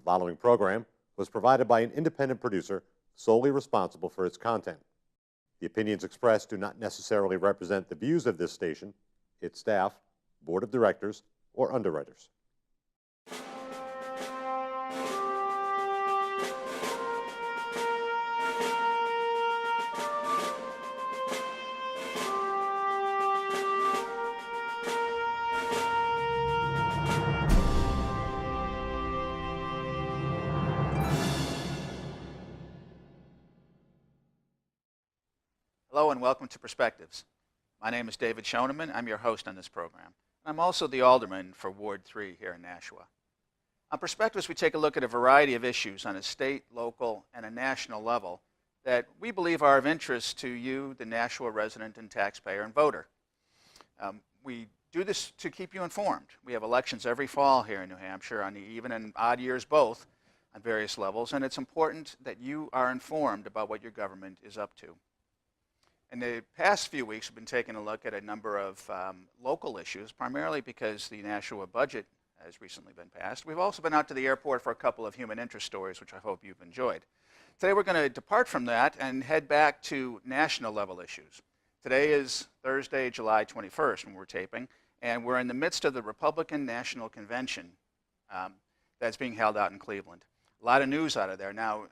following program was provided by an independent producer solely responsible for its content. The opinions expressed do not necessarily represent the views of this station, its staff, board of directors, or underwriters. Hello and welcome to Perspectives. My name is David Schoeneman. I'm your host on this program. I'm also the alderman for Ward 3 here in Nashua. On Perspectives, we take a look at a variety of issues on a state, local, and a national level that we believe are of interest to you, the Nashua resident and taxpayer and voter. We do this to keep you informed. We have elections every fall here in New Hampshire, even in odd years both, on various levels, and it's important that you are informed about what your government is up to. In the past few weeks, we've been taking a look at a number of local issues, primarily because the Nashua budget has recently been passed. We've also been out to the airport for a couple of human interest stories, which I hope you've enjoyed. Today we're going to depart from that and head back to national level issues. Today is Thursday, July 21st when we're taping, and we're in the midst of the Republican National Convention that's being held out in Cleveland. A lot of news out of there. Now,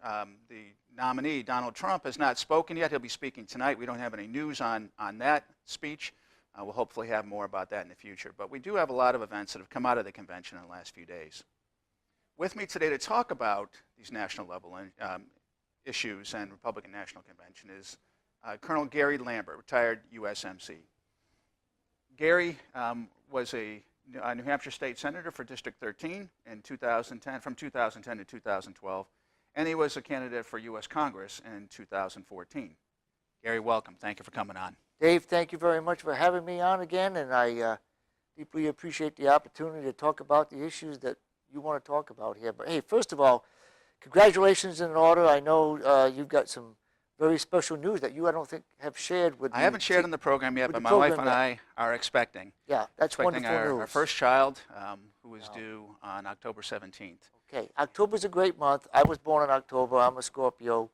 the nominee, Donald Trump, has not spoken yet. He'll be speaking tonight. We don't have any news on that speech. We'll hopefully have more about that in the future. But we do have a lot of events that have come out of the convention in the last few days. With me today to talk about these national level issues and Republican National Convention is Colonel Gary Lambert, retired USMC. Gary was a New Hampshire State Senator for District 13 in 2010, from 2010 to 2012, and he was a candidate for U.S. Congress in 2014. Gary, welcome. Thank you for coming on. Dave, thank you very much for having me on again, and I deeply appreciate the opportunity to talk about the issues that you want to talk about here. But hey, first of all, congratulations in order. I know you've got some very special news that you, I don't think, have shared with. I haven't shared on the program yet, but my wife and I are expecting. Yeah, that's wonderful news. Our first child, who is due on October 17th. Okay, October's a great month. I was born in October. I'm a Scorpio,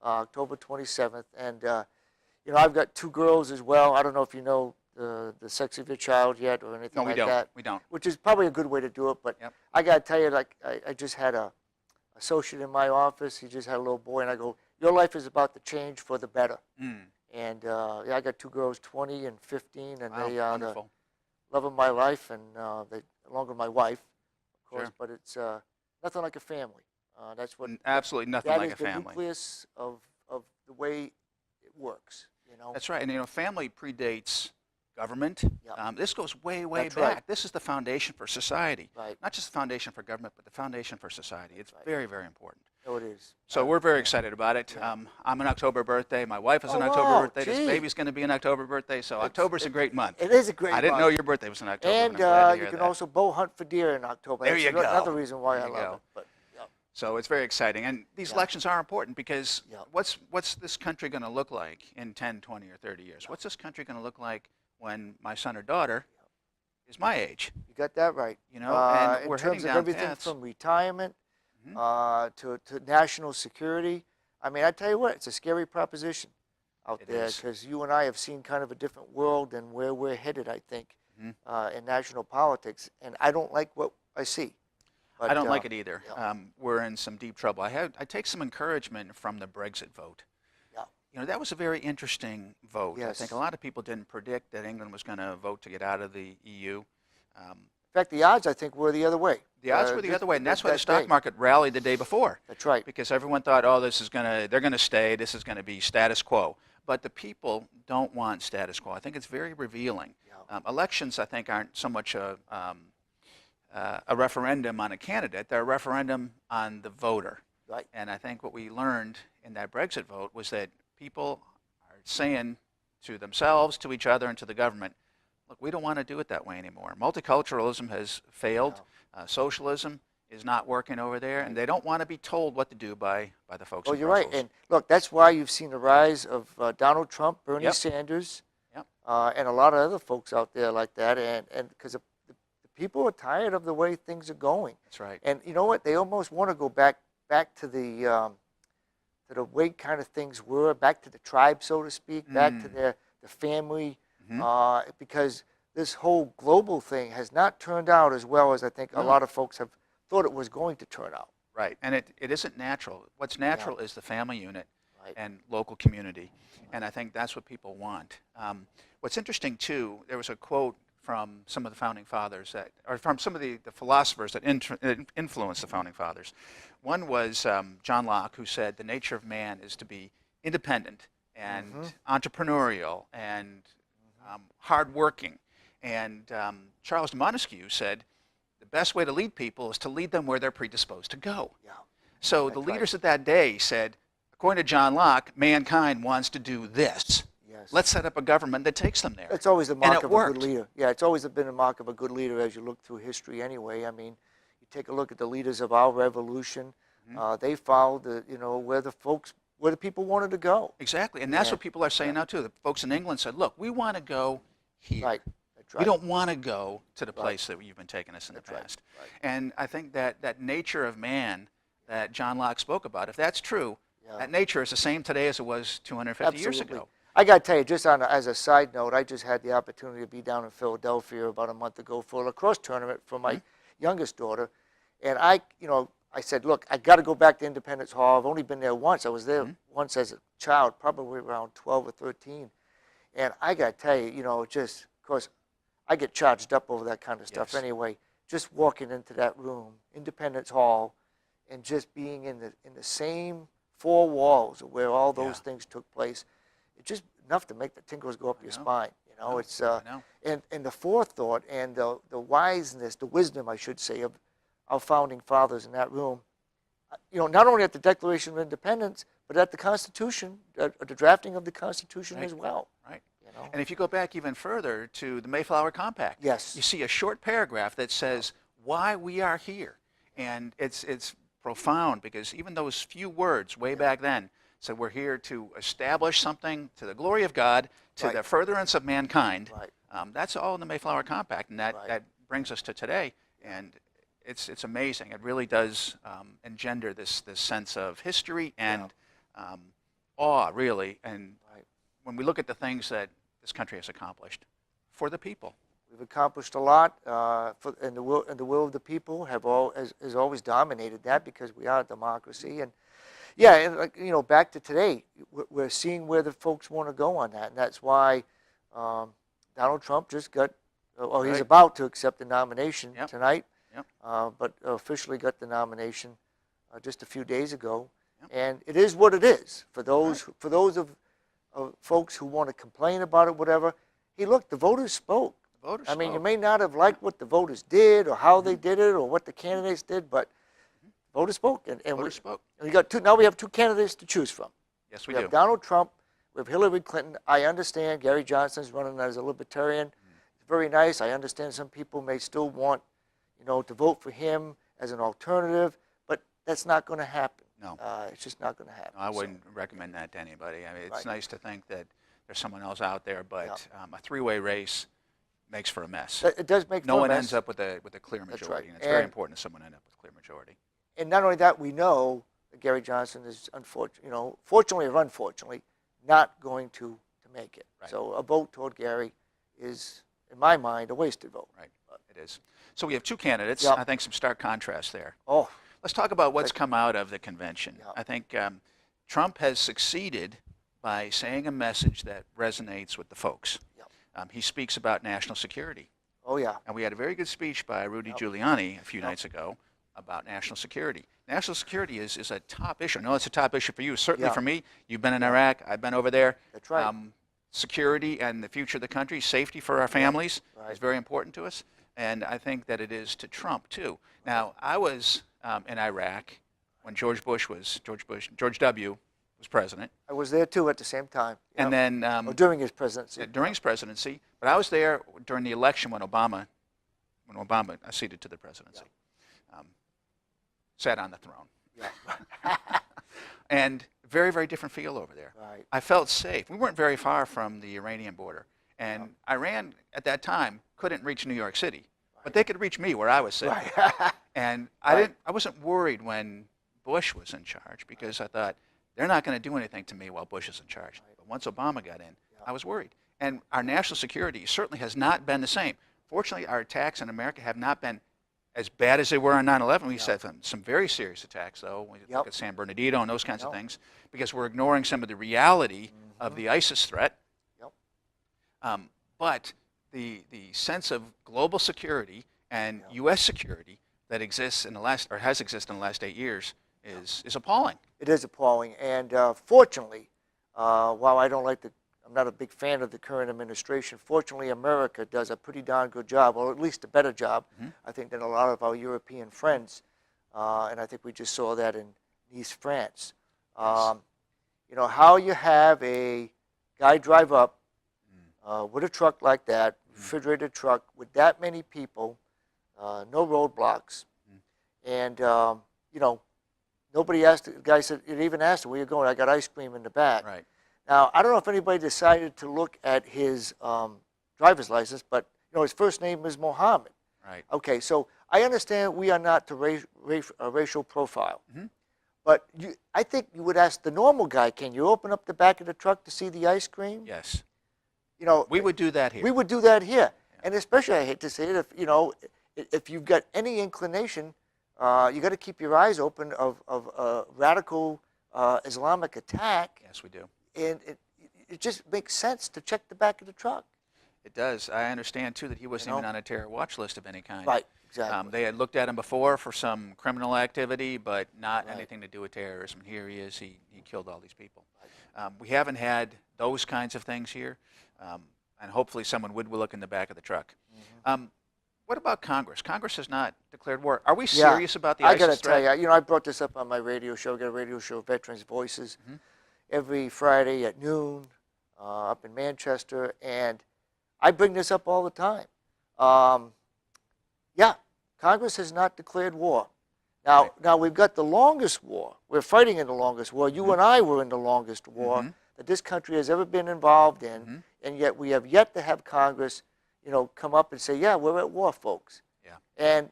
October 27th, and you know, I've got two girls as well. I don't know if you know the sex of your child yet or anything like that. No, we don't. Which is probably a good way to do it, but yep. I got to tell you, like, I just had a associate in my office. He just had a little boy, and I go, your life is about to change for the better. And yeah, I got two girls, 20 and 15, and wow, they are the love of my life, and they, along with my wife, of course. Sure. But it's nothing like a family. That's what absolutely nothing like a family. That is the nucleus of the way it works. You know. That's right, and you know, family predates government. Yep. This goes way back. Right. This is the foundation for society. Right. Not just the foundation for government, but the foundation for society. It's very important. No, it is. So we're very excited about it. Yeah. I'm an October birthday. My wife is an October birthday. Gee. This baby's going to be an October birthday. So October's a great month. It is a great month. I didn't know your birthday was in October. And you can also bow hunt for deer in October. There you go. Another reason why I love it. But, yeah. So it's very exciting. And these elections are important because what's this country going to look like in 10, 20, or 30 years? What's this country going to look like when my son or daughter is my age? You got that right. You know, and we're in terms of everything from retirement to national security. I mean, I tell you what, it's a scary proposition out there because you and I have seen kind of a different world than where we're headed, I think, in national politics. And I don't like what I see. But, I don't like it either. Yeah. We're in some deep trouble. I take some encouragement from the Brexit vote. Yeah. You know, that was a very interesting vote. Yes. I think a lot of people didn't predict that England was going to vote to get out of the EU. In fact, the odds, I think, were the other way. The odds were the other way, and that's why the stock market rallied the day before. That's right. Because everyone thought, oh, they're going to stay, this is going to be status quo. But the people don't want status quo. I think it's very revealing. Yeah. Elections, I think, aren't so much a referendum on a candidate, they're a referendum on the voter. Right. And I think what we learned in that Brexit vote was that people are saying to themselves, to each other, and to the government, look, we don't want to do it that way anymore. Multiculturalism has failed. Socialism is not working over there, and they don't want to be told what to do by the folks in Brussels. You're right. And look, that's why you've seen the rise of Donald Trump, Bernie Sanders, and a lot of other folks out there like that. And because the people are tired of the way things are going. That's right. And you know what? They almost want to go back to the way kind of things were, back to the tribe, so to speak, back to the family, because this whole global thing has not turned out as well as I think a lot of folks have thought it was going to turn out. Right, and it isn't natural. What's natural is the family unit Right. and local community, and I think that's what people want. What's interesting too, there was a quote from some of the founding fathers or from some of the philosophers that influenced the founding fathers. One was John Locke, who said the nature of man is to be independent and entrepreneurial and hardworking. And Charles de Montesquieu said the best way to lead people is to lead them where they're predisposed to go. Yeah. So the leaders of that day said, according to John Locke, mankind wants to do this. Yes. Let's set up a government that takes them there. It's always the mark it of worked. a good leader. Yeah, it's always been a mark of a good leader as you look through history anyway. I mean, you take a look at the leaders of our revolution. They followed where the people wanted to go. Exactly, and that's what people are saying now too. The folks in England said, look, we want to go here. Right. That's right. We don't want to go to the place that you've been taking us in the past. Right. And I think that nature of man that John Locke spoke about, if that's true, that nature is the same today as it was 250 years ago. I got to tell you, just as a side note, I just had the opportunity to be down in Philadelphia about a month ago for a lacrosse tournament for my youngest daughter. And I said, look, I got to go back to Independence Hall. I've only been there once. I was there once as a child, probably around 12 or 13. And I got to tell you, just, of course, I get charged up over that kind of stuff anyway. Just walking into that room, Independence Hall, and just being in the same four walls where all those things took place, it's just enough to make the tingles go up your spine. It's and the forethought and the wiseness, the wisdom, I should say, of our founding fathers in that room. Not only at the Declaration of Independence, but at the Constitution, the drafting of the Constitution as well. Right. And if you go back even further to the Mayflower Compact, you see a short paragraph that says why we are here, and it's profound because even those few words way back then said we're here to establish something to the glory of God, to the furtherance of mankind. That's all in the Mayflower Compact, and that brings us to today. And it's amazing. It really does engender this sense of history and awe, really. And when we look at the things that this country has accomplished for the people. We've accomplished a lot, and the will of the people has always dominated that because we are a democracy. And and back to today, we're seeing where the folks want to go on that, and that's why Donald Trump just got, he's about to accept the nomination tonight, but officially got the nomination just a few days ago, and it is what it is for those of folks who want to complain about it, whatever. Hey, look, the voters spoke. I mean, you may not have liked what the voters did or how they did it or what the candidates did, but voters spoke. And voters spoke. And we got now we have two candidates to choose from. Yes, we do. do. We have Donald Trump. We have Hillary Clinton. I understand Gary Johnson's running as a libertarian. It's very nice. I understand some people may still want, to vote for him as an alternative, but that's not going to happen. No. It's just not going to happen. No, I wouldn't recommend that to anybody. I mean, it's nice to think that there's someone else out there, but a three-way race makes for a mess. It does make for a mess. No one ends up with a clear majority, That's right. and it's very important that someone end up with a clear majority. And not only that, we know that Gary Johnson is, fortunately or unfortunately, not going to make it. Right. So a vote toward Gary is, in my mind, a wasted vote. Right, it is. So we have two candidates. I think some stark contrast there. Oh. Let's talk about what's come out of the convention. Yeah. I think Trump has succeeded by saying a message that resonates with the folks. Yeah. He speaks about national security. Oh, yeah. And we had a very good speech by Rudy Giuliani a few nights ago about national security. National security is a top issue. I know it's a top issue for you. Certainly for me. You've been in Iraq. I've been over there. That's right. Security and the future of the country, safety for our families is very important to us. And I think that it is to Trump, too. Now, I was in Iraq when George W. was president. I was there, too, at the same time. And then... during his presidency. During his presidency. But I was there during the election when Obama acceded to the presidency. Sat on the throne. Yeah. And very, very different feel over there. Right. I felt safe. We weren't very far from the Iranian border. And Iran, at that time, couldn't reach New York City. But they could reach me where I was sitting. Right. And Right. I wasn't worried when Bush was in charge because I thought they're not going to do anything to me while Bush is in charge. But once Obama got in, I was worried. And our national security certainly has not been the same. Fortunately, our attacks in America have not been as bad as they were on 9/11. We had some very serious attacks, though. We look at San Bernardino and those kinds of things, because we're ignoring some of the reality of the ISIS threat. But the sense of global security and U.S. security that exists in the last, or has existed in the last 8 years is appalling. It is appalling. And fortunately, while I'm not a big fan of the current administration, fortunately America does a pretty darn good job, or at least a better job, I think, than a lot of our European friends. And I think we just saw that in Nice, France. You know, how you have a guy drive up with a truck like that, refrigerated truck, with that many people, no roadblocks, and, you know, nobody asked, the guy said, it even asked him, where you going? I got ice cream in the back. Right. Now, I don't know if anybody decided to look at his driver's license, but, you know, his first name is Mohammed. Right. Okay, so I understand we are not to racial profile. But I think you would ask the normal guy, can you open up the back of the truck to see the ice cream? Yes. You know, We would do that here. we would do that here. And especially, I hate to say it, if, you know, if you've got any inclination, you got to keep your eyes open of a radical Islamic attack. Yes, we do. And it just makes sense to check the back of the truck. It does. I understand, too, that he wasn't even on a terror watch list of any kind. Right, exactly. They had looked at him before for some criminal activity, but not anything to do with terrorism. Here he is. He killed all these people. We haven't had those kinds of things here, and hopefully someone would look in the back of the truck. What about Congress? Congress has not declared war. Are we serious about the ISIS threat? I got to tell you, you know, I brought this up on my radio show. I got a radio show, Veterans Voices, every Friday at noon up in Manchester, and I bring this up all the time. Yeah, Congress has not declared war. Now we've got the longest war. We're fighting in the longest war. You and I were in the longest war that this country has ever been involved in, and yet we have yet to have Congress, you know, come up and say, yeah, we're at war, folks. Yeah. And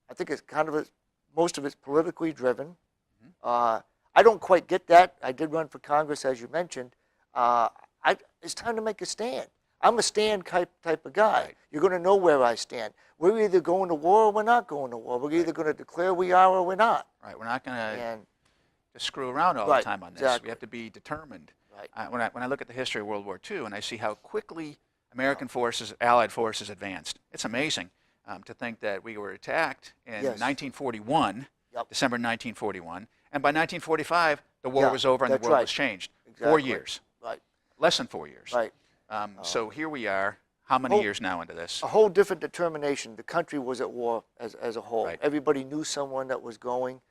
I think it's kind of most of it's politically driven. I don't quite get that. I did run for Congress, as you mentioned. It's time to make a stand. I'm a stand type of guy. Right. You're going to know where I stand. We're either going to war or we're not going to war. We're either going to declare we are or we're not. Right. We're not going And to screw around all the time on this. exactly. We have to be determined. Right. When I look at the history of World War II and I see how quickly American forces, Allied forces advanced, it's amazing to think that we were attacked in 1941, December 1941, and by 1945 the war was over and the world was changed. Exactly. 4 years. Right. Less than 4 years. Right. So here we are, how many years now into this? A whole different determination. The country was at war as a whole. Right. Everybody knew someone that was going.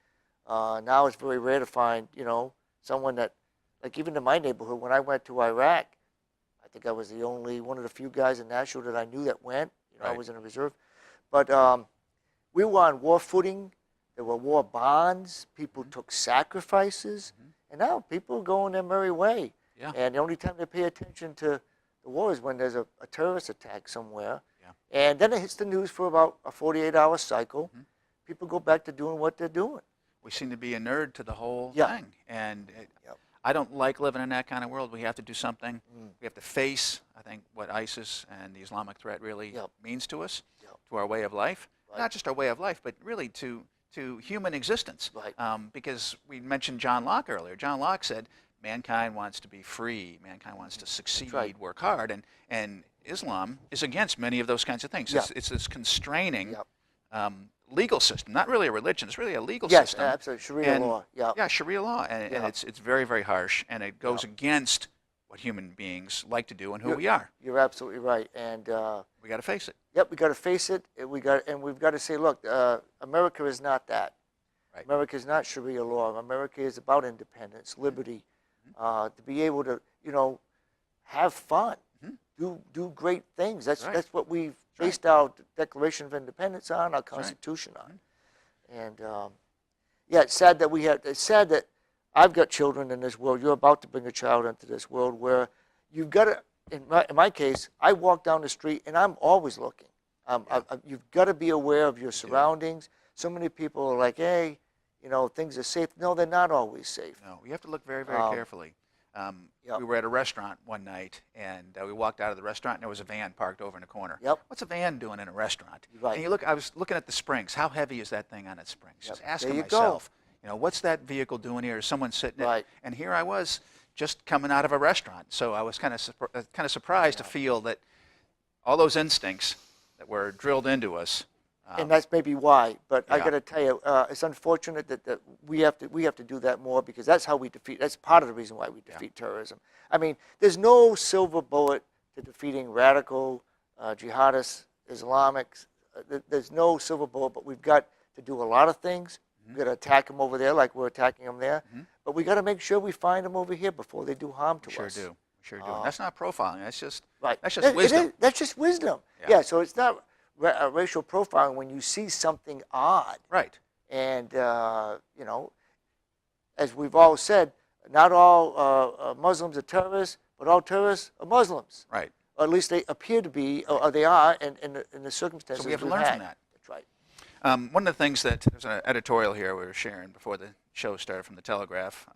Now it's very rare to find, you know, someone that, like even in my neighborhood, when I went to Iraq, I think I was the only one of the few guys in Nashville that I knew that went. You know, I was in a reserve. But we were on war footing. There were war bonds. People took sacrifices. And now people are going their merry way. Yeah. And the only time they pay attention to the war is when there's a terrorist attack somewhere. Yeah. And then it hits the news for about a 48-hour cycle. People go back to doing what they're doing. We seem to be inured to the whole Yeah. thing. And I don't like living in that kind of world. We have to do something. We have to face, I think, what ISIS and the Islamic threat really means to us, to our way of life. Right. Not just our way of life, but really to human existence. Right. Because we mentioned John Locke earlier. John Locke said, mankind wants to be free, mankind wants to succeed, work hard, and Islam is against many of those kinds of things. It's this constraining legal system, not really a religion, it's really a legal system. Yes, absolutely, Sharia law. Yeah, Sharia law, and it's very, very harsh, and it goes against what human beings like to do and who we are. You're absolutely right, and we got to face it. Yep, we got to face it. We've got to say, look, America is not that. Right. America is not Sharia law. America is about independence, liberty, to be able to, you know, have fun, do great things. That's what we've based our Declaration of Independence on, our Constitution on. And yeah, it's sad that I've got children in this world. You're about to bring a child into this world where you've got to. In my case, I walk down the street and I'm always looking. You've got to be aware of your surroundings. So many people are like, hey, things are safe. No, they're not always safe. No, you have to look very, very carefully. Yep. We were at a restaurant one night, and we walked out of the restaurant, and there was a van parked over in the corner. Yep. What's a van doing in a restaurant? Right. And I was looking at the springs. How heavy is that thing on its springs? Yep. Just asking there you myself, go. What's that vehicle doing here? Is someone sitting in Right. it? And here I was, just coming out of a restaurant. So I was kind of surprised to feel that all those instincts that were drilled into us. And that's maybe why. But I Yeah. got to tell you, it's unfortunate that we have to do that more, because that's how we defeat. That's part of the reason why we defeat terrorism. I mean, there's no silver bullet to defeating radical jihadists, Islamics. There's no silver bullet, but we've got to do a lot of things. We've got to attack them over there like we're attacking them there. But we got to make sure we find them over here before they do harm to us. We sure do. And that's not profiling. That's just Right. That's just wisdom. That's just wisdom. Yeah. So it's not racial profiling when you see something odd. Right. And, as we've all said, not all Muslims are terrorists, but all terrorists are Muslims. Right. Or at least they appear to be, or they are in the circumstances. So we have to we've learn had. from that. That's right. One of the things there's an editorial here we were sharing before the show started from the Telegraph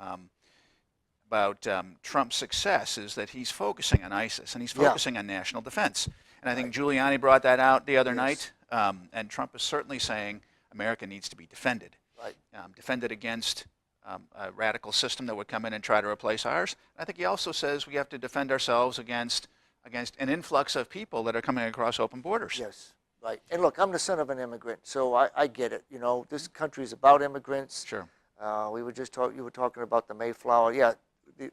about Trump's success is that he's focusing on ISIS and he's focusing on national defense. And I think Giuliani brought that out the other night. And Trump is certainly saying America needs to be defended. Right. Defended against a radical system that would come in and try to replace ours. And I think he also says we have to defend ourselves against an influx of people that are coming across open borders. Yes. Right. And look, I'm the son of an immigrant, so I get it. This country is about immigrants. Sure. We were just you were talking about the Mayflower. Yeah,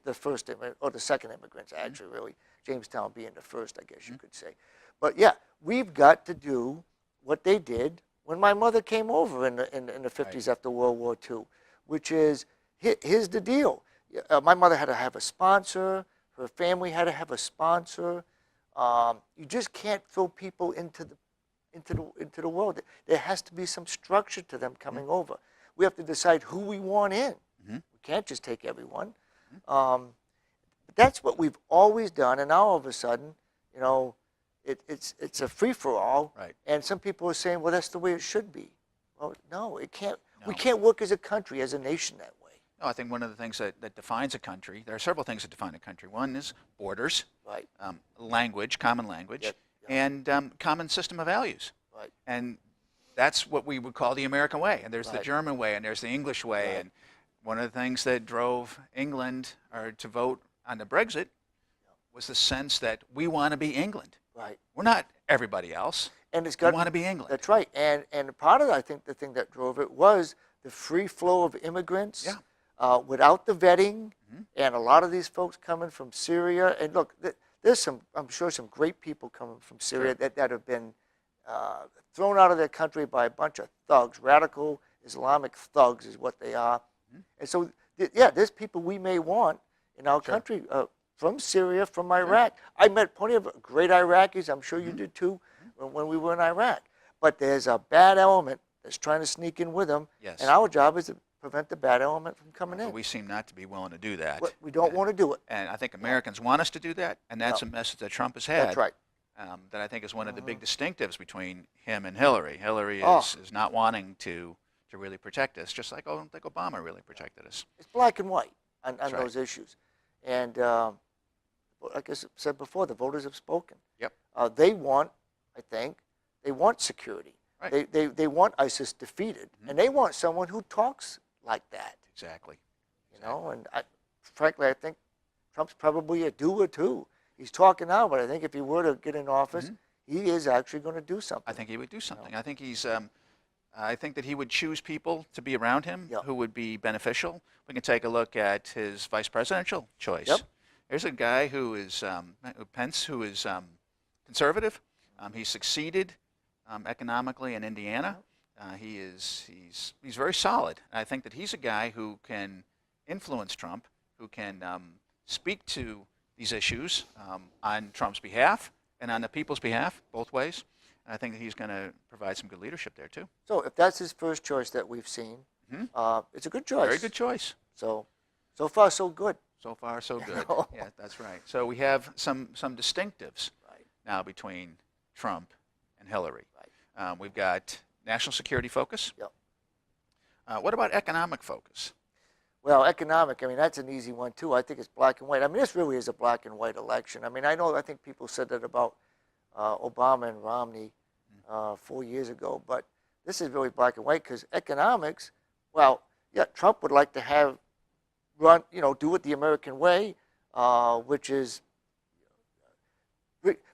the first or the second immigrants, actually, really. Jamestown being the first, I guess you could say. But yeah, we've got to do what they did when my mother came over in the 50s after World War II, which is, here's the deal. My mother had to have a sponsor. Her family had to have a sponsor. You just can't throw people into the world. There has to be some structure to them coming over. We have to decide who we want in. We can't just take everyone. But that's what we've always done, and now all of a sudden, it's a free-for-all. Right. And some people are saying, well, that's the way it should be. Well, no, it can't. No. We can't work as a country, as a nation that way. No, I think one of the things that defines a country, there are several things that define a country. One is borders, Right. Language, common language, Yep. and common system of values. Right. And that's what we would call the American way. And there's the Right. German way, and there's the English way. Right. And one of the things that drove England to vote on the Brexit was the sense that we want to be England. Right. We're not everybody else. And it's We got want to be England. That's right. And part of, I think, the thing that drove it was the free flow of immigrants. Yeah. Without the vetting, and a lot of these folks coming from Syria. And look, there's I'm sure some great people coming from Syria that have been thrown out of their country by a bunch of thugs. Radical Islamic thugs is what they are. And so, there's people we may want in our country from Syria, from Iraq. I met plenty of great Iraqis. I'm sure you did too when we were in Iraq. But there's a bad element that's trying to sneak in with them. Yes. And our job is to prevent the bad element from coming in. But we seem not to be willing to do that. But we don't want to do it. And I think Americans want us to do that, and that's a message that Trump has had. That's right. That I think is one of the big distinctives between him and Hillary. Hillary is not wanting to really protect us, just like Obama really protected us. It's black and white on That's right. those issues. And like I said before, the voters have spoken. Yep. They want, I think, they want security. Right. They want ISIS defeated. And they want someone who talks like that. Exactly. And frankly, I think Trump's probably a doer too. He's talking now, but I think if he were to get in office, he is actually going to do something. I think he would do something. I think he's. I think that he would choose people to be around him who would be beneficial. We can take a look at his vice presidential choice. Yep. There's a guy who is Pence, who is conservative. He succeeded economically in Indiana. He's very solid. I think that he's a guy who can influence Trump, who can speak to these issues on Trump's behalf and on the people's behalf, both ways. And I think that he's going to provide some good leadership there too. So if that's his first choice that we've seen, it's a good choice. Very good choice. So far, so good. So far, so good. Yeah, that's right. So we have some distinctives now between Trump and Hillary. Right. We've got national security focus. Yep. What about economic focus? Well, economic, I mean, that's an easy one, too. I think it's black and white. I mean, this really is a black and white election. I mean, I think people said that about Obama and Romney 4 years ago, but this is really black and white because economics, well, yeah, Trump would like to have do it the American way, which is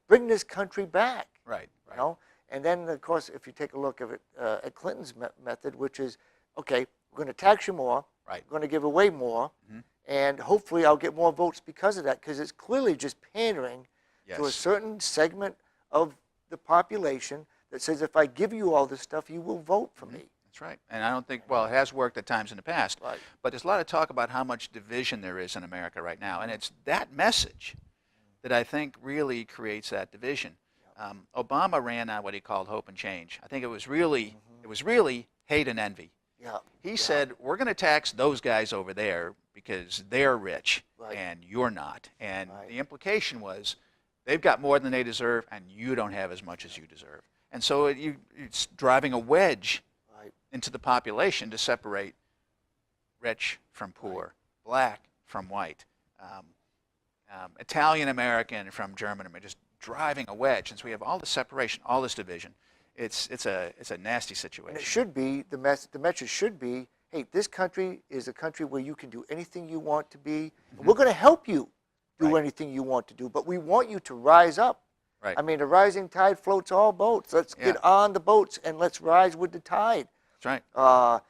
bring this country back. Right. You know? And then, of course, if you take a look at it, at Clinton's method, which is, okay, we're going to tax you more, right. we're going to give away more, and hopefully I'll get more votes because of that, because it's clearly just pandering to a certain segment of the population that says, if I give you all this stuff, you will vote for me. That's right. And I don't think, well, it has worked at times in the past, Right. but there's a lot of talk about how much division there is in America right now. And it's that message that I think really creates that division. Obama ran on what he called hope and change. I think it was really hate and envy. Yeah. He said, we're going to tax those guys over there because they're rich Right. and you're not. And Right. the implication was they've got more than they deserve and you don't have as much as you deserve. And so it's driving a wedge Right. into the population to separate rich from poor, black from white, Italian American from German American, just driving a wedge. And so we have all this separation, all this division. It's a nasty situation. And it should be, the message should be, hey, this country is a country where you can do anything you want to be. And we're going to help you do anything you want to do, but we want you to rise up. Right. I mean, the rising tide floats all boats. Let's get on the boats and let's rise with the tide. That's right.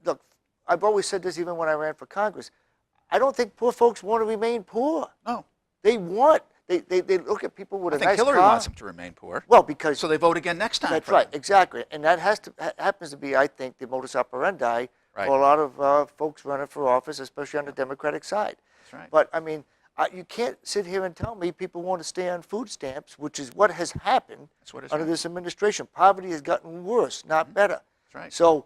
Look, I've always said this even when I ran for Congress. I don't think poor folks want to remain poor. No. They look at people with a nice car. I think Hillary wants them to remain poor. Well, because so they vote again next time. That's right, exactly. And that happens to be, I think, the modus operandi for a lot of folks running for office, especially on the Democratic side. That's right. But, I mean, you can't sit here and tell me people want to stay on food stamps, which is what has happened under this administration. Poverty has gotten worse, not better. That's right. So,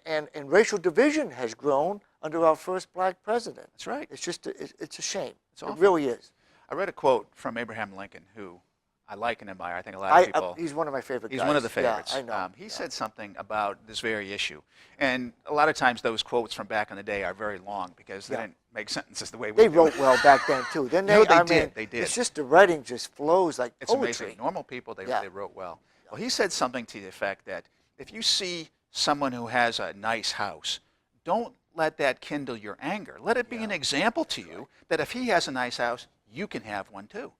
and racial division has grown under our first black president. That's right. It's just, it's a shame. It's awful. It really is. I read a quote from Abraham Lincoln, who I like and admire. I think a lot of people. He's one of my favorite guys. He's one of the favorites. Yeah, I know. He said something about this very issue. And a lot of times those quotes from back in the day are very long because they didn't make sentences the way we do. They wrote well back then, too. Didn't they? No, they did. It's just the writing just flows like poetry. It's amazing. Normal people, they wrote well. Well, he said something to the effect that if you see someone who has a nice house, don't let that kindle your anger. Let it be an example to you that if he has a nice house, you can have one too.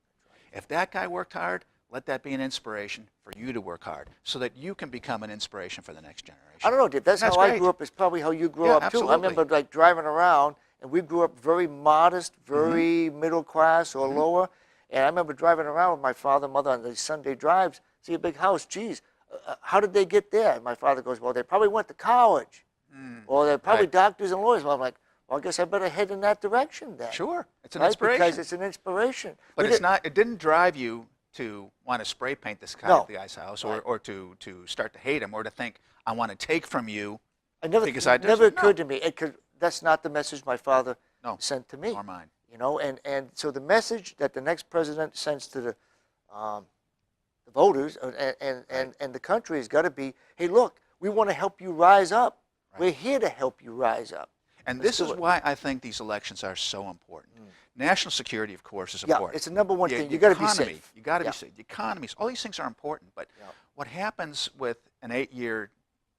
If that guy worked hard, let that be an inspiration for you to work hard so that you can become an inspiration for the next generation. I don't know, Dave. That's how great. I grew up. It's probably how you grew Yeah, up, absolutely. too. I remember, like, driving around, and we grew up very modest, very middle class or lower. And I remember driving around with my father and mother on these Sunday drives, see a big house. Geez, how did they get there? And my father goes, well, they probably went to college. Or they're probably doctors and lawyers. Well, I'm like, well, I guess I better head in that direction then. Sure, it's an inspiration. Because it's an inspiration. But it's not. It didn't drive you to want to spray paint this guy at the guy's house, or to start to hate him, or to think I want to take from you. It never occurred to me. That's not the message my father sent to me. Or mine. You know, and so the message that the next president sends to the voters and the country has got to be, hey, look, we want to help you rise up. We're here to help you rise up. And this is why I think these elections are so important. National security, of course, is important. Yeah, it's the number one thing. You got to be safe. You got to be safe. The economies, all these things are important. But what happens with an 8-year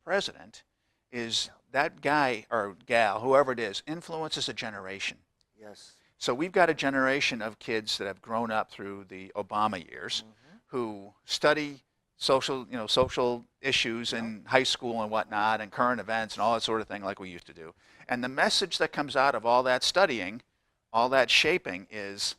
president is that guy or gal, whoever it is, influences a generation. Yes. So we've got a generation of kids that have grown up through the Obama years who study social issues in high school and whatnot, and current events and all that sort of thing like we used to do. And the message that comes out of all that studying, all that shaping is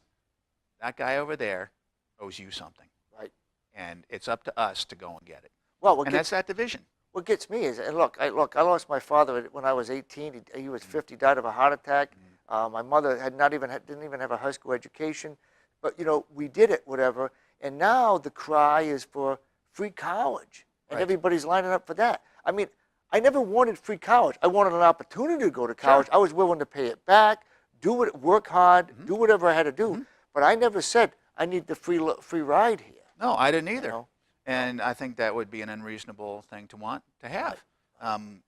that guy over there owes you something. Right. And it's up to us to go and get it. Well, that's that division. What gets me is, and look, I lost my father when I was 18. He was 50, died of a heart attack. My mother didn't even have a high school education. But, we did it, whatever. And now the cry is for free college. And everybody's lining up for that. I mean, I never wanted free college. I wanted an opportunity to go to college. Sure. I was willing to pay it back, work hard, do whatever I had to do. But I never said, I need the free ride here. No, I didn't either. You know? And I think that would be an unreasonable thing to want to have.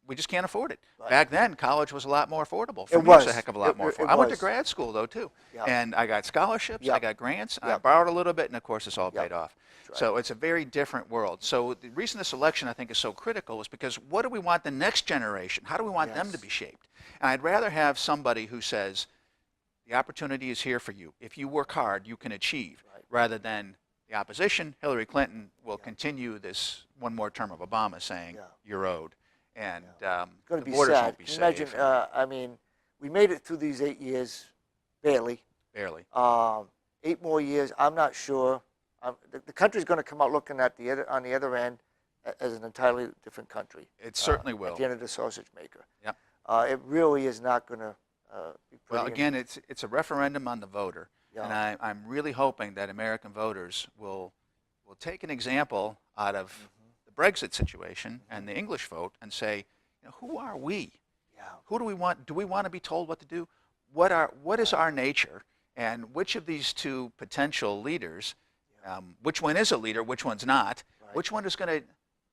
We just can't afford it. Right. Back then, college was a lot more affordable. For It me, it's was. a heck of a lot more It affordable. I went to was. grad school, though, too. Yep. And I got scholarships, I Yep. got grants, I Yep. borrowed a little bit, and of course, it's all Yep. paid off. That's right. So it's a very different world. So the reason this election, I think, is so critical is because what do we want the next generation? How do we want them to Yes. be shaped? And I'd rather have somebody who says, the opportunity is here for you. If you work hard, you can achieve, Right. rather than the opposition, Hillary Clinton, will continue this one more term of Obama saying, you're owed. And It's going the to be borders sad. won't be Can you safe. imagine? I mean, we made it through these 8 years, barely. Barely. 8 more years, I'm not sure. The country's going to come out looking at on the other end as an entirely different country. It certainly will. At the end of the sausage maker. Yep. It really is not going to be pretty. Well, again, it's a referendum on the voter. Yeah. And I'm really hoping that American voters will take an example out of the Brexit situation and the English vote and say, who are we? Yeah. Who do we want? Do we want to be told what to do? What is our nature? And which of these two potential leaders, which one is a leader, which one's not? Right. Which one is going to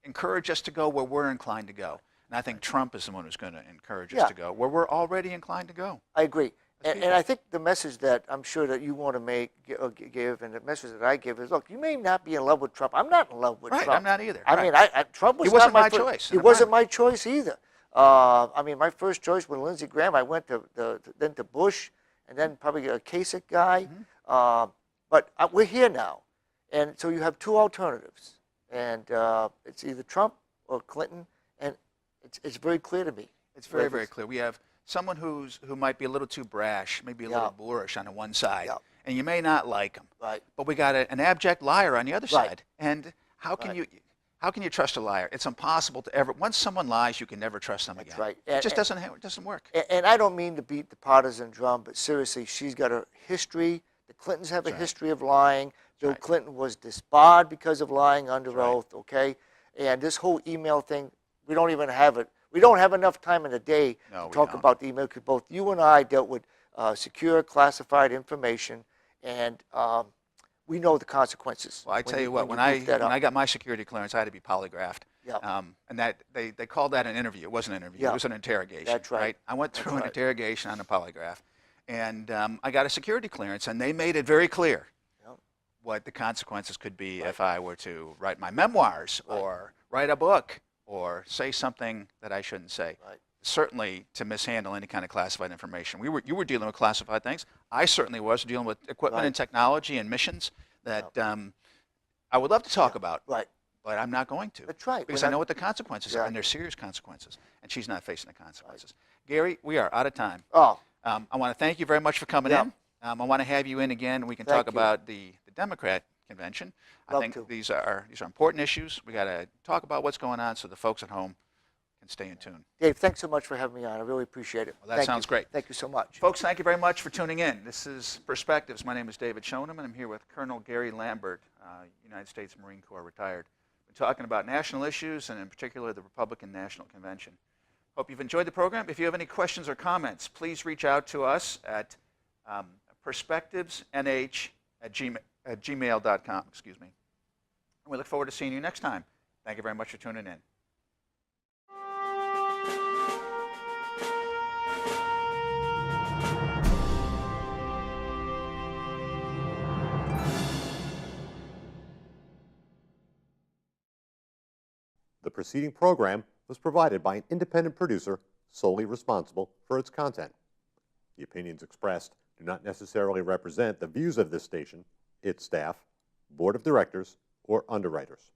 encourage us to go where we're inclined to go? And I think Trump is the one who's going to encourage us to go where we're already inclined to go. I agree. And I think the message that I'm sure that you want to give, and the message that I give is, look, you may not be in love with Trump. I'm not in love with Trump. I'm not either. I mean, Trump was He wasn't not my choice. choice. He wasn't my choice either. I mean, my first choice was Lindsey Graham. I went then to Bush, and then probably a Kasich guy. But we're here now, and so you have two alternatives, and it's either Trump or Clinton, and it's very clear to me. It's very, very clear. We have someone who might be a little too brash, maybe a little boorish on the one side, and you may not like him. Right. But we got an abject liar on the other Right. side, and how can you trust a liar? It's impossible to ever. Once someone lies, you can never trust them again. That's right. It just doesn't work. And I don't mean to beat the partisan drum, but seriously, she's got a history. The Clintons have a history of lying. Bill Clinton was disbarred because of lying under oath, okay? And this whole email thing, we don't even have it. We don't have enough time in the day to talk about the email, because both you and I dealt with secure, classified information, and we know the consequences. Well, I tell you what, when I got my security clearance, I had to be polygraphed. Yeah. And that they called that an interview. It wasn't an interview. It was an interrogation. That's right. I went through an interrogation on a polygraph, and I got a security clearance, and they made it very clear what the consequences could be if I were to write my memoirs or write a book or say something that I shouldn't say. Right. Certainly to mishandle any kind of classified information. You were dealing with classified things. I certainly was dealing with equipment and technology and missions that I would love to talk about. Right. But I'm not going to. That's right. Because I know what the consequences are, and they're serious consequences. And she's not facing the consequences. Gary, we are out of time. Oh. I want to thank you very much for coming in. I want to have you in again. We can talk about the Democrat convention. I think these are important issues. We got to talk about what's going on so the folks at home can stay in tune. Dave, thanks so much for having me on. I really appreciate it. Well, that sounds great. Thank you so much. Folks, thank you very much for tuning in. This is Perspectives. My name is David Schoeneman. I'm here with Colonel Gary Lambert, United States Marine Corps retired. We're talking about national issues, and in particular the Republican National Convention. Hope you've enjoyed the program. If you have any questions or comments, please reach out to us at perspectivesnh@gmail.com. Excuse me. We look forward to seeing you next time. Thank you very much for tuning in. The preceding program was provided by an independent producer solely responsible for its content. The opinions expressed do not necessarily represent the views of this station, its staff, board of directors, or underwriters.